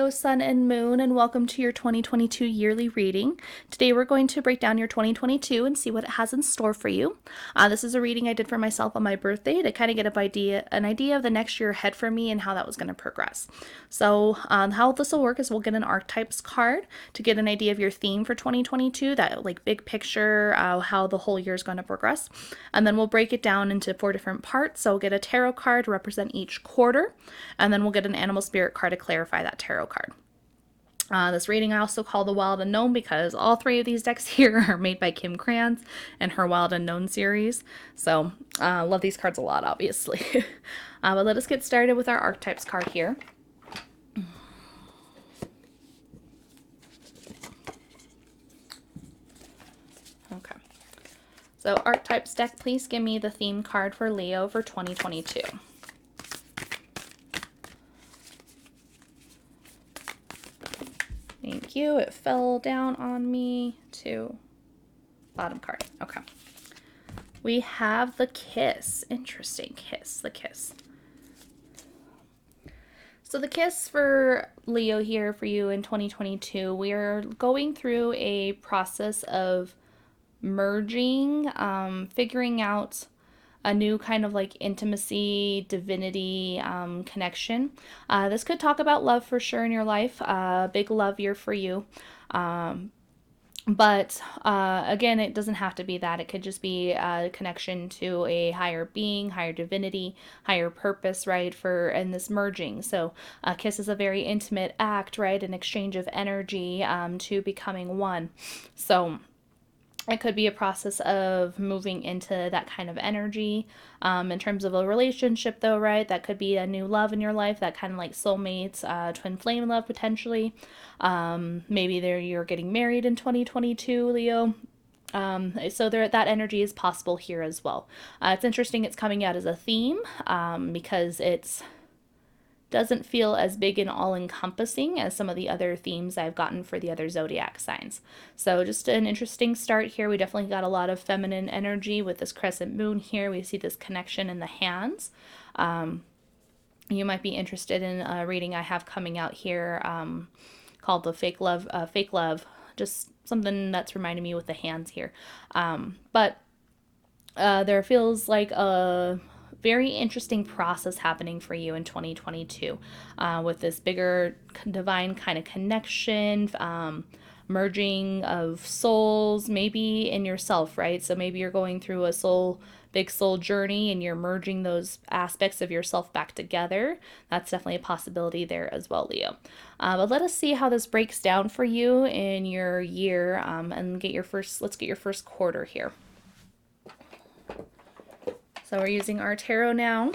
Leo, Sun, and Moon, and welcome to your 2022 yearly reading. Today we're going to break down your 2022 and see what it has in store for you. This is a reading I did for myself on my birthday to kind of get an idea of the next year ahead for me and how that was going to progress. So how this will work is we'll get an Archetypes card to get an idea of your theme for 2022, that like big picture, how the whole year is going to progress. And then we'll break it down into 4 different parts. So we'll get a tarot card to represent each quarter, and then we'll get an animal spirit card to clarify that tarot card. This reading I also call the Wild Unknown because all 3 of these decks here are made by Kim Krans and her Wild Unknown series. So love these cards a lot, obviously. But let us get started with our Archetypes card here. Okay. So Archetypes deck, please give me the theme card for Leo for 2022. Thank you. It fell down on me to bottom card. Okay. We have the Kiss. Interesting. Kiss. The Kiss. So the Kiss for Leo here for you in 2022, we are going through a process of merging, figuring out a new kind of like intimacy, divinity connection. This could talk about love for sure in your life. Big love year for you. But again, it doesn't have to be that. It could just be a connection to a higher being, higher divinity, higher purpose, right? In this merging. So kiss is a very intimate act, right? An exchange of energy to becoming one. So it could be a process of moving into that kind of energy. In terms of a relationship, though, right? That could be a new love in your life, that kind of like soulmates, twin flame love potentially. Maybe you're getting married in 2022, Leo. So that energy is possible here as well. It's interesting it's coming out as a theme because it's doesn't feel as big and all-encompassing as some of the other themes I've gotten for the other zodiac signs. So just an interesting start here. We definitely got a lot of feminine energy with this crescent moon here. We see this connection in the hands. You might be interested in a reading I have coming out here called the Fake Love. Just something that's reminding me with the hands here. But there feels like a very interesting process happening for you in 2022 with this bigger divine kind of connection, merging of souls, maybe in yourself, right? So maybe you're going through a big soul journey and you're merging those aspects of yourself back together. That's definitely a possibility there as well, Leo. But let us see how this breaks down for you in your year and let's get your first quarter here. So we're using our tarot now.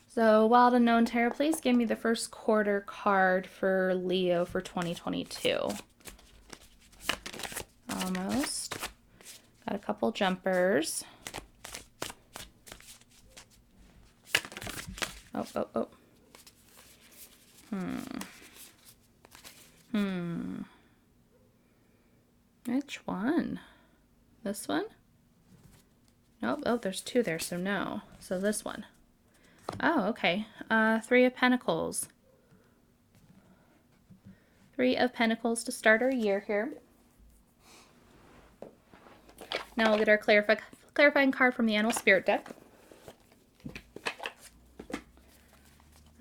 So Wild Unknown Tarot, please give me the first quarter card for Leo for 2022. Almost. Got a couple jumpers. Oh. Which one? This one? Nope. Oh, there's 2 there, so no. So this one. Oh, okay. 3 of Pentacles. 3 of Pentacles to start our year here. Now we'll get our clarifying card from the Animal Spirit deck.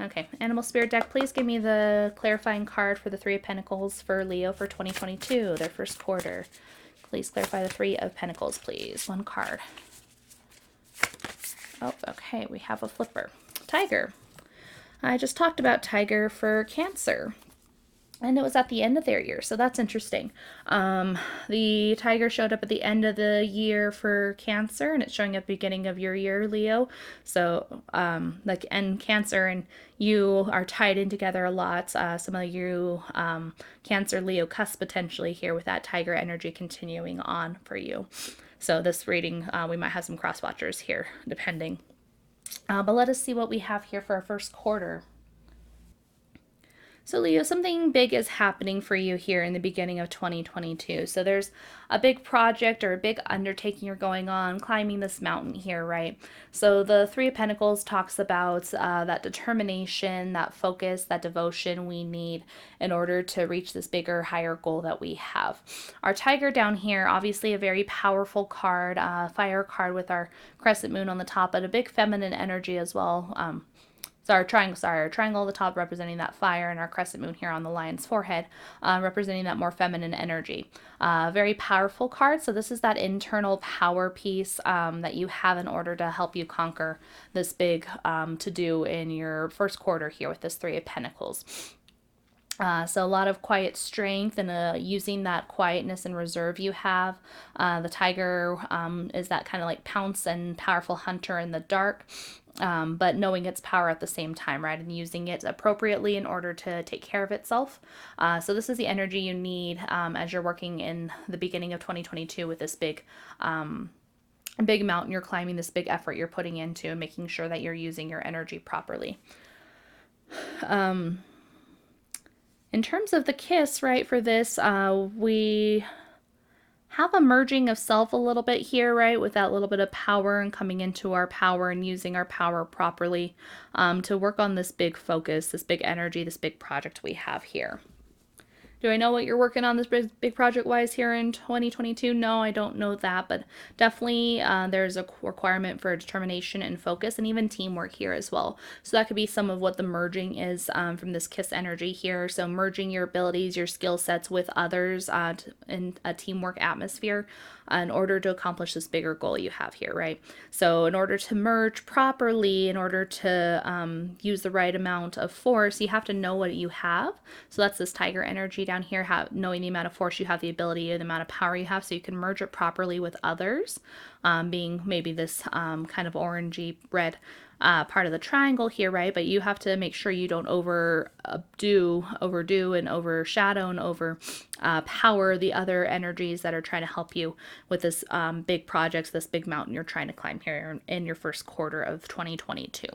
Okay, Animal Spirit deck, please give me the clarifying card for the 3 of Pentacles for Leo for 2022, their first quarter. Please clarify the 3 of Pentacles, please. 1 card. Oh, okay. We have a flipper. Tiger. I just talked about Tiger for Cancer. And it was at the end of their year, so that's interesting. The Tiger showed up at the end of the year for Cancer, and it's showing at the beginning of your year, Leo. So, and Cancer and you are tied in together a lot. Some of you, Cancer, Leo cusp potentially here with that Tiger energy continuing on for you. So this reading, we might have some cross watchers here, depending. But let us see what we have here for our first quarter. So, Leo, something big is happening for you here in the beginning of 2022. So, there's a big project or a big undertaking you're going on, climbing this mountain here, right? So, the Three of Pentacles talks about that determination, that focus, that devotion we need in order to reach this bigger, higher goal that we have. Our tiger down here, obviously a very powerful card, fire card with our crescent moon on the top, but a big feminine energy as well. Our triangle on the top representing that fire, and our crescent moon here on the lion's forehead, representing that more feminine energy. Very powerful card. So this is that internal power piece that you have in order to help you conquer this big to do in your first quarter here with this Three of Pentacles. So a lot of quiet strength and using that quietness and reserve you have. The tiger is that kind of like pounce and powerful hunter in the dark. But knowing its power at the same time, right? And using it appropriately in order to take care of itself. So this is the energy you need as you're working in the beginning of 2022 with this big mountain you're climbing, this big effort you're putting into, and making sure that you're using your energy properly. In terms of the kiss, right, for this, we have a merging of self a little bit here, right, with that little bit of power and coming into our power and using our power properly to work on this big focus, this big energy, this big project we have here. Do I know what you're working on this big project-wise here in 2022? No, I don't know that, but definitely there's a requirement for determination and focus and even teamwork here as well. So that could be some of what the merging is from this kiss energy here. So merging your abilities, your skill sets with others in a teamwork atmosphere in order to accomplish this bigger goal you have here, right? So in order to merge properly, in order to use the right amount of force, you have to know what you have. So that's this tiger energy down here, knowing the amount of force you have, the ability, and the amount of power you have, so you can merge it properly with others, being maybe this kind of orangey red part of the triangle here, right? But you have to make sure you don't overdo and overshadow and overpower the other energies that are trying to help you with this big projects, this big mountain you're trying to climb here in your first quarter of 2022.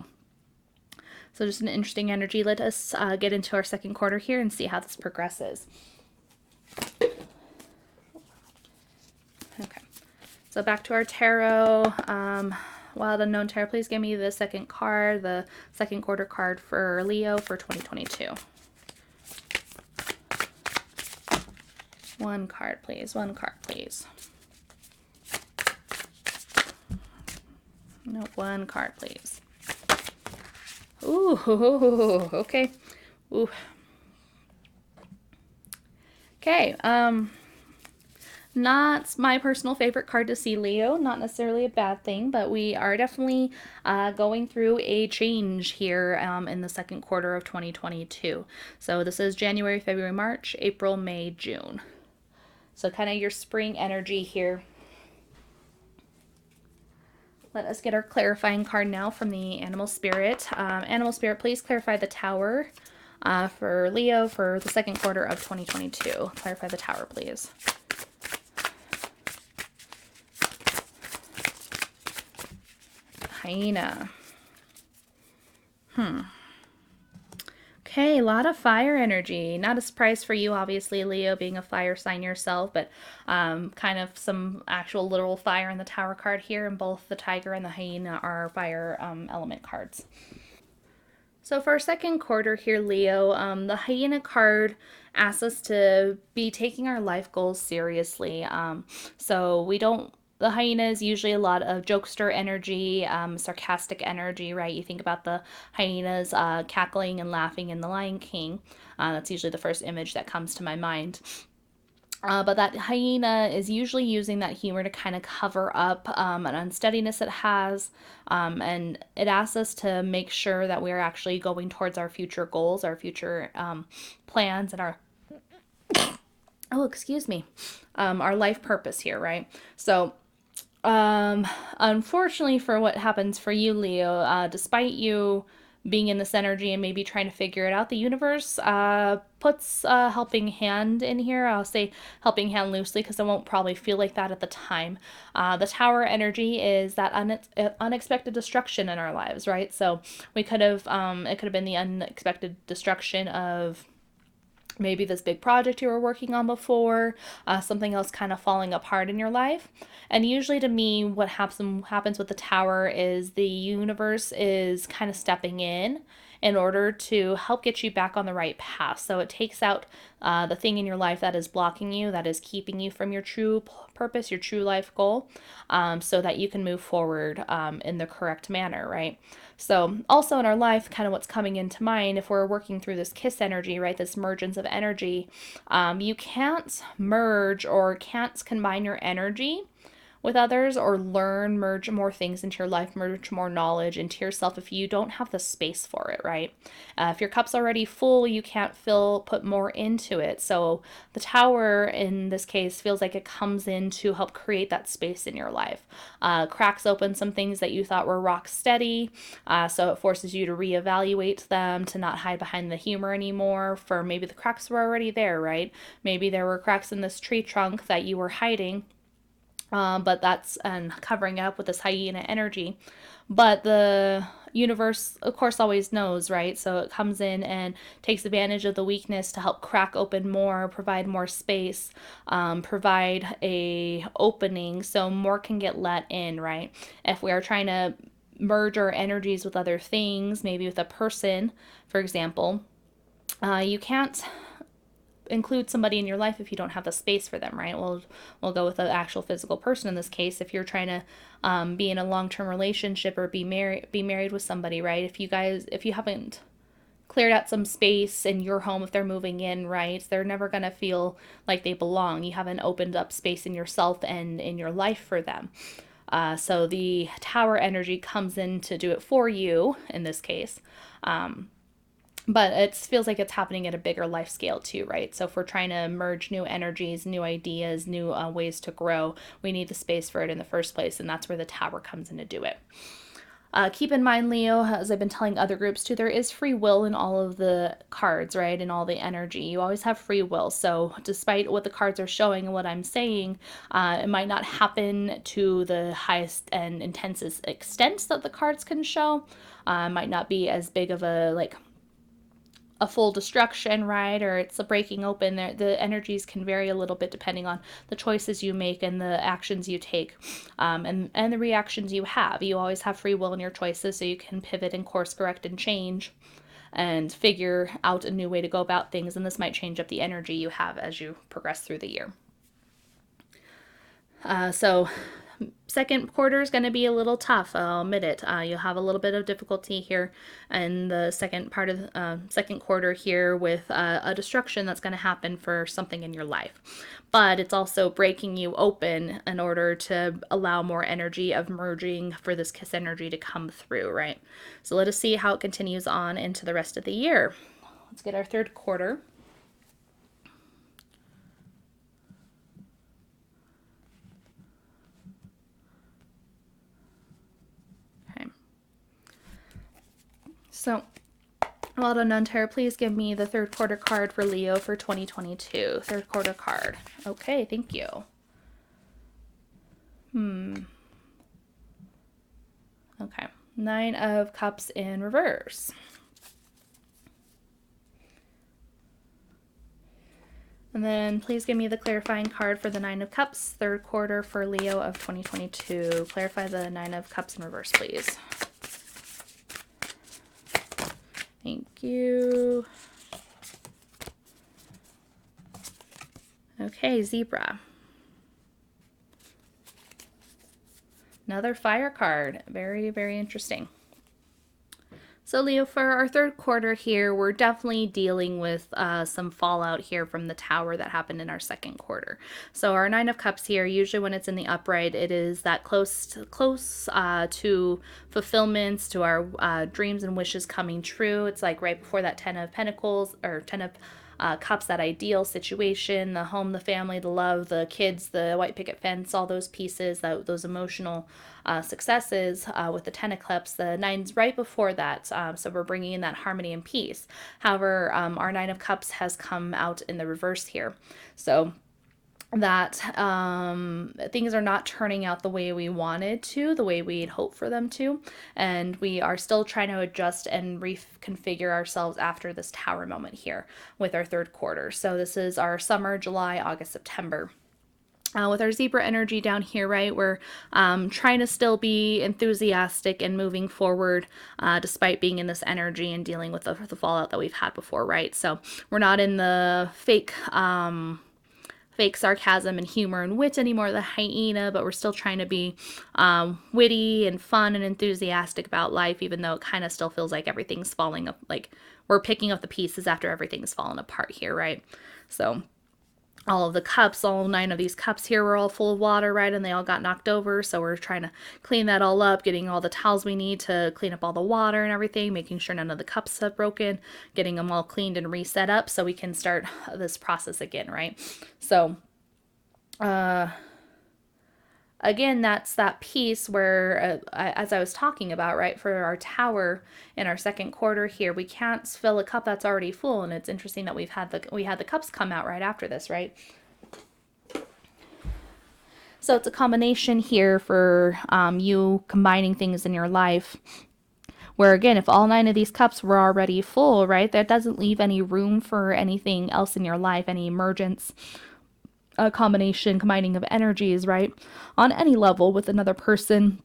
So just an interesting energy. Let us get into our second quarter here and see how this progresses. Okay, so back to our tarot. Wild Unknown Tarot, please give me the second card, the second quarter card for Leo for 2022. One card, please. One card, please. No, one card, please. Ooh, okay. Ooh. Okay, not my personal favorite card to see, Leo. Not necessarily a bad thing, but we are definitely going through a change here in the second quarter of 2022. So this is January, February, March, April, May, June. So kind of your spring energy here. Let us get our clarifying card now from the Animal Spirit. Animal Spirit, please clarify the Tower for Leo for the second quarter of 2022. Clarify the Tower, please. Hyena. Okay, a lot of fire energy. Not a surprise for you, obviously, Leo, being a fire sign yourself, but kind of some actual literal fire in the Tower card here, and both the tiger and the hyena are fire element cards. So for our second quarter here, Leo, the hyena card asks us to be taking our life goals seriously. So we don't the hyena is usually a lot of jokester energy, sarcastic energy, right? You think about the hyenas cackling and laughing in The Lion King. That's usually the first image that comes to my mind. But that hyena is usually using that humor to kind of cover up an unsteadiness it has. And it asks us to make sure that we're actually going towards our future goals, our future plans, and our our life purpose here, right? So unfortunately for what happens for you, Leo, despite you being in this energy and maybe trying to figure it out, the universe puts a helping hand in here. I'll say helping hand loosely because it won't probably feel like that at the time. The Tower energy is that unexpected destruction in our lives, right? So we could have, it could have been the unexpected destruction of maybe this big project you were working on before, something else kind of falling apart in your life. And usually to me, what happens with the Tower is the universe is kind of stepping in order to help get you back on the right path. So it takes out the thing in your life that is blocking you, that is keeping you from your true purpose, your true life goal, so that you can move forward in the correct manner, right? So also in our life, kind of what's coming into mind, if we're working through this kiss energy, right, this mergence of energy, you can't merge or can't combine your energy with others or merge more things into your life, merge more knowledge into yourself if you don't have the space for it, right? If your cup's already full, you can't put more into it. So the Tower in this case feels like it comes in to help create that space in your life. Cracks open some things that you thought were rock steady. So it forces you to reevaluate them, to not hide behind the humor anymore, for maybe the cracks were already there, right? Maybe there were cracks in this tree trunk that you were hiding, but that's and covering up with this hyena energy. But the universe, of course, always knows, right? So it comes in and takes advantage of the weakness to help crack open more, provide more space, provide a opening so more can get let in, right? If we are trying to merge our energies with other things, maybe with a person, for example, you can't include somebody in your life if you don't have the space for them, right? We'll go with an actual physical person in this case. If you're trying to be in a long-term relationship or be married with somebody, right? If you haven't cleared out some space in your home, if they're moving in, right, they're never going to feel like they belong. You haven't opened up space in yourself and in your life for them. So the Tower energy comes in to do it for you in this case. But it feels like it's happening at a bigger life scale too, right? So if we're trying to merge new energies, new ideas, new ways to grow, we need the space for it in the first place, and that's where the Tower comes in to do it. Keep in mind, Leo, as I've been telling other groups too, there is free will in all of the cards, right? In all the energy. You always have free will. So despite what the cards are showing and what I'm saying, it might not happen to the highest and intensest extent that the cards can show. Might not be as big of a full destruction, right? Or it's a breaking open. The energies can vary a little bit depending on the choices you make and the actions you take, and the reactions you have. You always have free will in your choices, so you can pivot and course correct and change and figure out a new way to go about things. And this might change up the energy you have as you progress through the year. So second quarter is going to be a little tough, I'll admit it. You'll have a little bit of difficulty here in the second part of the second quarter here with a destruction that's going to happen for something in your life. But it's also breaking you open in order to allow more energy of merging for this kiss energy to come through, right? So let us see how it continues on into the rest of the year. Let's get our third quarter. So, well done, Nunter. Please give me the third quarter card for Leo for 2022. Third quarter card. Okay, thank you. Okay. 9 of Cups in reverse. And then please give me the clarifying card for the 9 of Cups, third quarter for Leo of 2022. Clarify the 9 of Cups in reverse, please. Thank you. Okay, Zebra. Another fire card. Very, very interesting. So Leo, for our third quarter here, we're definitely dealing with some fallout here from the Tower that happened in our second quarter. So our 9 of Cups here, usually when it's in the upright, it is that close to fulfillments, to our dreams and wishes coming true. It's like right before that 10 of Pentacles, or 10 of Cups, that ideal situation, the home, the family, the love, the kids, the white picket fence, all those pieces, those emotional successes with the 10 of Cups. The 9's right before that, so we're bringing in that harmony and peace. However, our 9 of Cups has come out in the reverse here. So that things are not turning out the way we wanted to, the way we'd hoped for them to, and we are still trying to adjust and reconfigure ourselves after this tower moment here with our third quarter. So this is our summer, July, August, September. With our zebra energy down here, right, we're trying to still be enthusiastic and moving forward despite being in this energy and dealing with the fallout that we've had before, right? So we're not in the fake sarcasm and humor and wit anymore, the hyena, but we're still trying to be witty and fun and enthusiastic about life, even though it kind of still feels like everything's falling up, like we're picking up the pieces after everything's fallen apart here, right? So all of the cups, all 9 of these cups here were all full of water, right? And they all got knocked over. So we're trying to clean that all up, getting all the towels we need to clean up all the water and everything, making sure none of the cups have broken, getting them all cleaned and reset up so we can start this process again, right? So, again, that's that piece where, as I was talking about, right, for our tower in our second quarter here, we can't fill a cup that's already full, and it's interesting that we had the cups come out right after this, right? So it's a combination here for you combining things in your life. Where again, if all 9 of these cups were already full, right, that doesn't leave any room for anything else in your life, any emergence, a combining of energies, right, on any level with another person,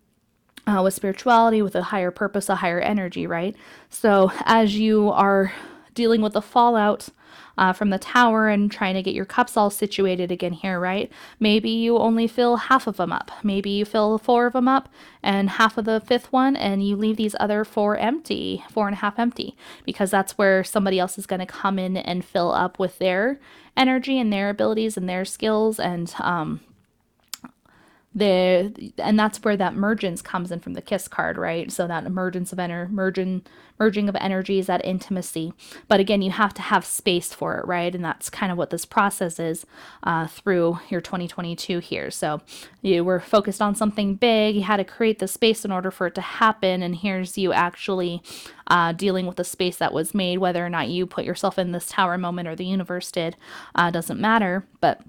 with spirituality, with a higher purpose, a higher energy, right? So as you are dealing with the fallout from the tower and trying to get your cups all situated again here, right? Maybe you only fill half of them up. Maybe you fill 4 of them up and half of the 5th one, and you leave these other 4 empty, 4.5 empty, because that's where somebody else is going to come in and fill up with their energy and their abilities and their skills, and that's where that mergence comes in from the kiss card, right? So that emergence of merging of energies, that intimacy. But again, you have to have space for it, right? And that's kind of what this process is through your 2022 here. So you were focused on something big, you had to create the space in order for it to happen, and here's you actually dealing with the space that was made. Whether or not you put yourself in this tower moment or the universe did, doesn't matter. But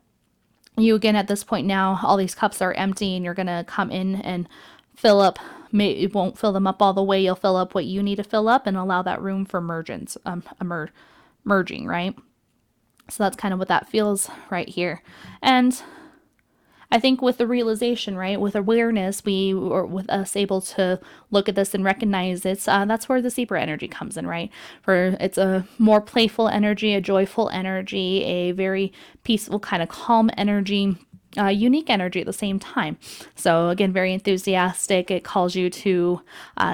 you again at this point now, all these cups are empty, and you're going to come in and fill up. You won't fill them up all the way. You'll fill up what you need to fill up and allow that room for merging, right? So that's kind of what that feels right here. And I think with the realization, right, with awareness, with us able to look at this and recognize it, that's where the zebra energy comes in, right? For it's a more playful energy, a joyful energy, a very peaceful kind of calm energy. Unique energy at the same time. So again, very enthusiastic. It calls you to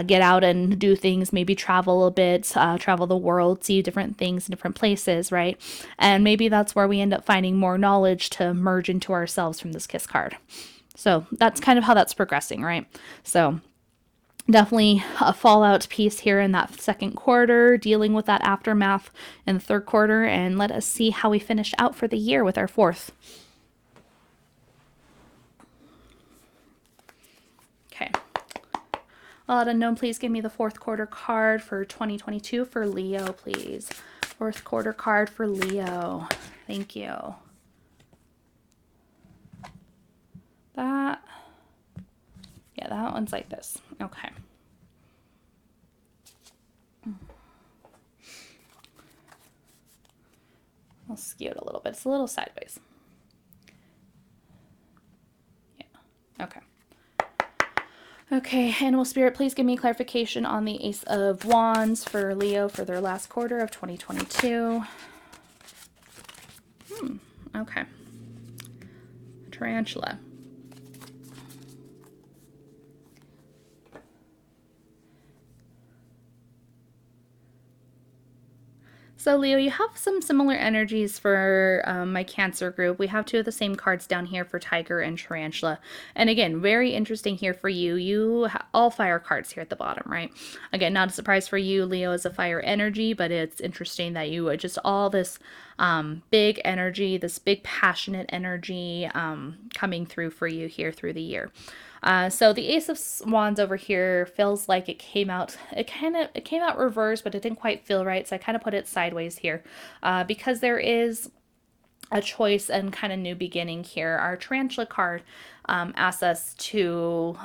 get out and do things, maybe travel a bit, travel the world, see different things in different places, right? And maybe that's where we end up finding more knowledge to merge into ourselves from this kiss card. So that's kind of how that's progressing, right? So definitely a fallout piece here in that second quarter, dealing with that aftermath in the third quarter, and let us see how we finish out for the year with our fourth. Okay. Let unknown, please give me the fourth quarter card for 2022 for Leo, please. Fourth quarter card for Leo. Thank you. Yeah, that one's like this. Okay. I'll skew it a little bit. It's a little sideways. Yeah. Okay. Okay, Animal Spirit, please give me clarification on the Ace of Wands for Leo for their last quarter of 2022. Okay. Tarantula. So Leo, you have some similar energies for my Cancer group. We have 2 of the same cards down here for Tiger and Tarantula. And again, very interesting here for you. All fire cards here at the bottom, right? Again, not a surprise for you. Leo is a fire energy, but it's interesting that you just all this big energy, this big passionate energy coming through for you here through the year. So the Ace of Wands over here feels like it came out reversed, but it didn't quite feel right. So I kind of put it sideways here because there is a choice and kind of new beginning here. Our tarantula card asks us to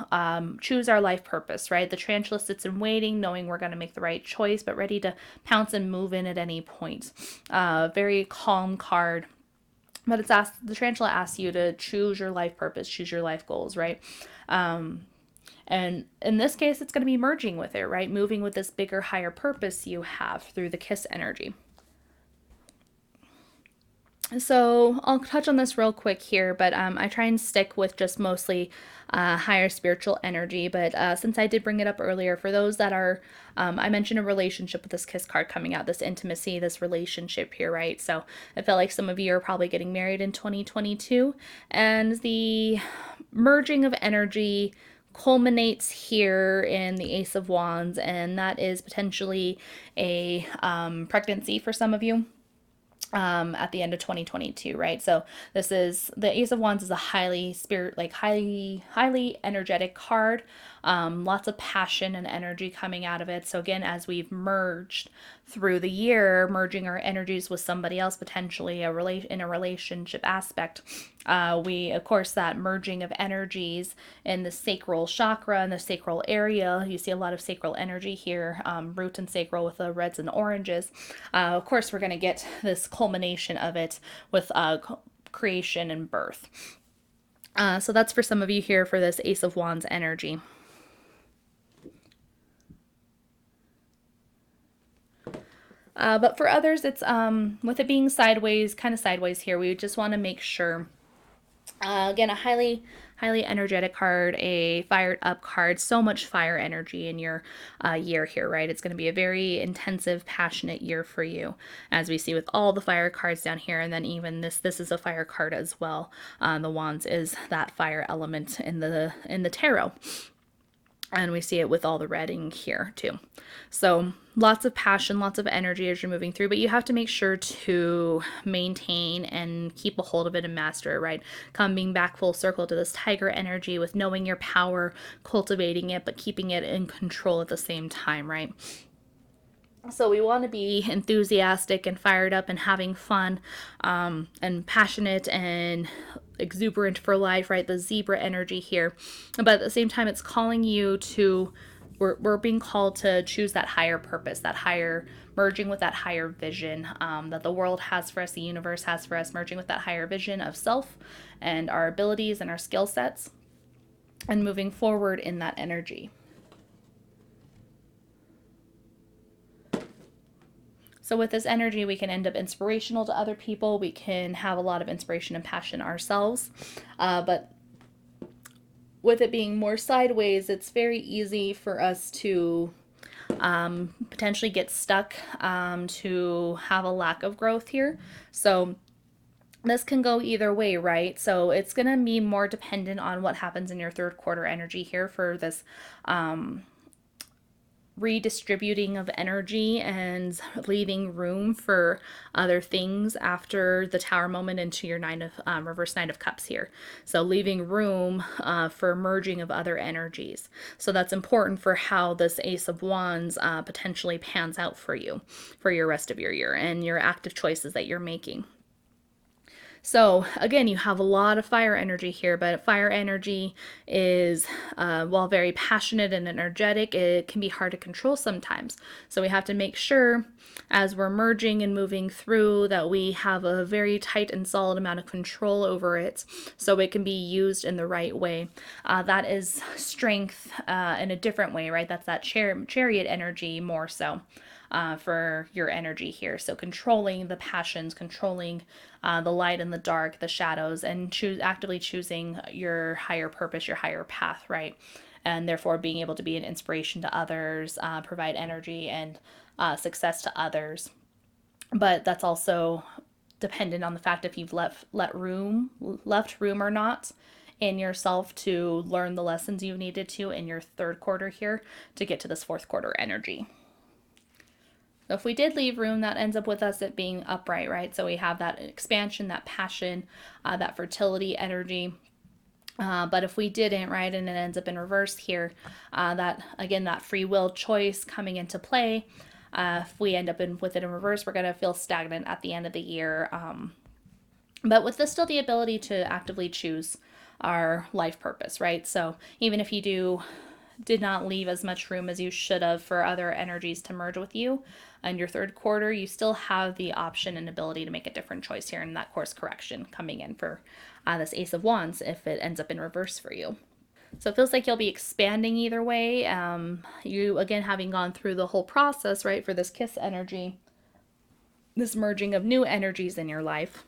choose our life purpose, right? The tarantula sits in waiting, knowing we're going to make the right choice, but ready to pounce and move in at any point. Very calm card. But the tarantula asks you to choose your life purpose, choose your life goals, right? And in this case, it's going to be merging with it, right? Moving with this bigger, higher purpose you have through the kiss energy. So I'll touch on this real quick here, but I try and stick with just mostly higher spiritual energy. But since I did bring it up earlier, for those that are, I mentioned a relationship with this kiss card coming out, this intimacy, this relationship here, right? So I felt like some of you are probably getting married in 2022, and the merging of energy culminates here in the Ace of Wands, and that is potentially a pregnancy for some of you at the end of 2022, right? So this is the Ace of Wands is a highly energetic card. Lots of passion and energy coming out of it. So again, as we've merged through the year, merging our energies with somebody else, potentially in a relationship aspect, we, of course, that merging of energies in the sacral chakra and the sacral area. You see a lot of sacral energy here, root and sacral with the reds and oranges. Of course, we're going to get this culmination of it with creation and birth. So that's for some of you here for this Ace of Wands energy. But for others, it's with it being sideways, kind of sideways here, we just want to make sure. Again, a highly energetic card, a fired up card, so much fire energy in your year here, right? It's going to be a very intensive, passionate year for you, as we see with all the fire cards down here, and then even this is a fire card as well. The Wands is that fire element in the tarot. And we see it with all the red in here too. So lots of passion, lots of energy as you're moving through, but you have to make sure to maintain and keep a hold of it and master it, right? Coming back full circle to this tiger energy with knowing your power, cultivating it, but keeping it in control at the same time, right? So we want to be enthusiastic and fired up and having fun and passionate and exuberant for life, right? The zebra energy here. But at the same time, it's calling you to, we're being called to choose that higher purpose, that higher, merging with that higher vision that the world has for us, the universe has for us, merging with that higher vision of self and our abilities and our skill sets, and moving forward in that energy. So with this energy, we can end up inspirational to other people. We can have a lot of inspiration and passion ourselves. But with it being more sideways, it's very easy for us to potentially get stuck, to have a lack of growth here. So this can go either way, right? So it's going to be more dependent on what happens in your third quarter energy here for this redistributing of energy and leaving room for other things after the Tower moment into your reverse Nine of Cups here. So leaving room for merging of other energies. So that's important for how this Ace of Wands potentially pans out for you for your rest of your year and your active choices that you're making. So again, you have a lot of fire energy here, but fire energy is, while very passionate and energetic, it can be hard to control sometimes. So we have to make sure as we're merging and moving through that we have a very tight and solid amount of control over it so it can be used in the right way. That is strength in a different way, right? That's that chariot energy more so. For your energy here. So controlling the passions, controlling the light and the dark, the shadows, and actively choosing your higher purpose, your higher path, right? And therefore being able to be an inspiration to others, provide energy and success to others. But that's also dependent on the fact if you've left room or not in yourself to learn the lessons you needed to in your third quarter here to get to this fourth quarter energy. So if we did leave room, that ends up with us it being upright, right? So we have that expansion, that passion, that fertility energy. But if we didn't, right, and it ends up in reverse here, that, again, that free will choice coming into play, if we end up with it in reverse, we're going to feel stagnant at the end of the year. But with this, still the ability to actively choose our life purpose, right? So even if you did not leave as much room as you should have for other energies to merge with you in your third quarter, you still have the option and ability to make a different choice here in that course correction coming in for this Ace of Wands if it ends up in reverse for you. So it feels like you'll be expanding either way. You, again, having gone through the whole process, right, for this kiss energy, this merging of new energies in your life.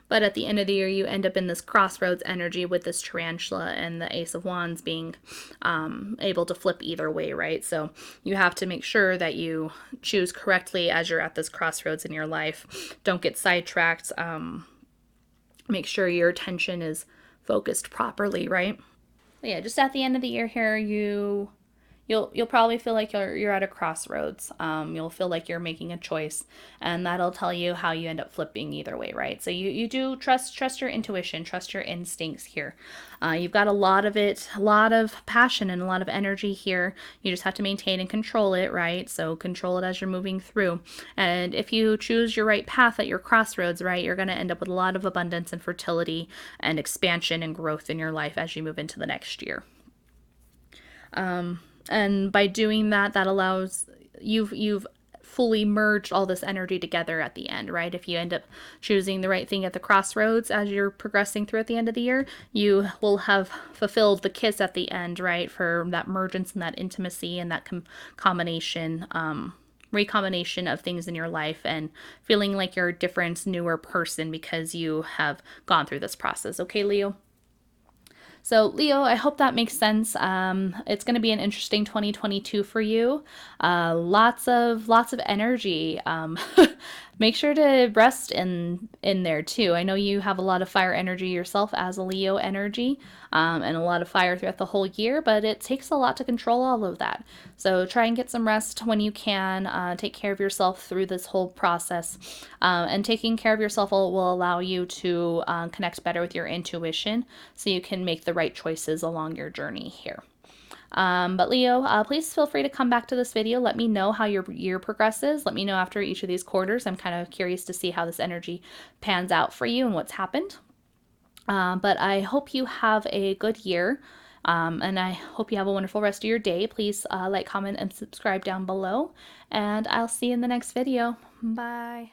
But at the end of the year, you end up in this crossroads energy with this tarantula and the Ace of Wands being able to flip either way, right? So you have to make sure that you choose correctly as you're at this crossroads in your life. Don't get sidetracked. Make sure your attention is focused properly, right? But yeah, just at the end of the year here, you'll probably feel like you're at a crossroads. You'll feel like you're making a choice, and that'll tell you how you end up flipping either way, right? So you do trust your intuition, trust your instincts here. You've got a lot of it, a lot of passion and a lot of energy here. You just have to maintain and control it, right? So control it as you're moving through. And if you choose your right path at your crossroads, right, you're going to end up with a lot of abundance and fertility and expansion and growth in your life as you move into the next year. And by doing that, that allows you've fully merged all this energy together at the end, right? If you end up choosing the right thing at the crossroads as you're progressing through at the end of the year, you will have fulfilled the kiss at the end, right? For that mergence and that intimacy and that combination, recombination of things in your life and feeling like you're a different, newer person because you have gone through this process. Okay, Leo? So, Leo, I hope that makes sense. It's going to be an interesting 2022 for you. Lots of energy. Make sure to rest in there too. I know you have a lot of fire energy yourself as a Leo energy, and a lot of fire throughout the whole year. But it takes a lot to control all of that. So try and get some rest when you can. Take care of yourself through this whole process, and taking care of yourself will allow you to connect better with your intuition, so you can make the right choices along your journey here. But Leo, please feel free to come back to this video. Let me know how your year progresses. Let me know after each of these quarters. I'm kind of curious to see how this energy pans out for you and what's happened. But I hope you have a good year. And I hope you have a wonderful rest of your day. Please like, comment, and subscribe down below. And I'll see you in the next video. Bye.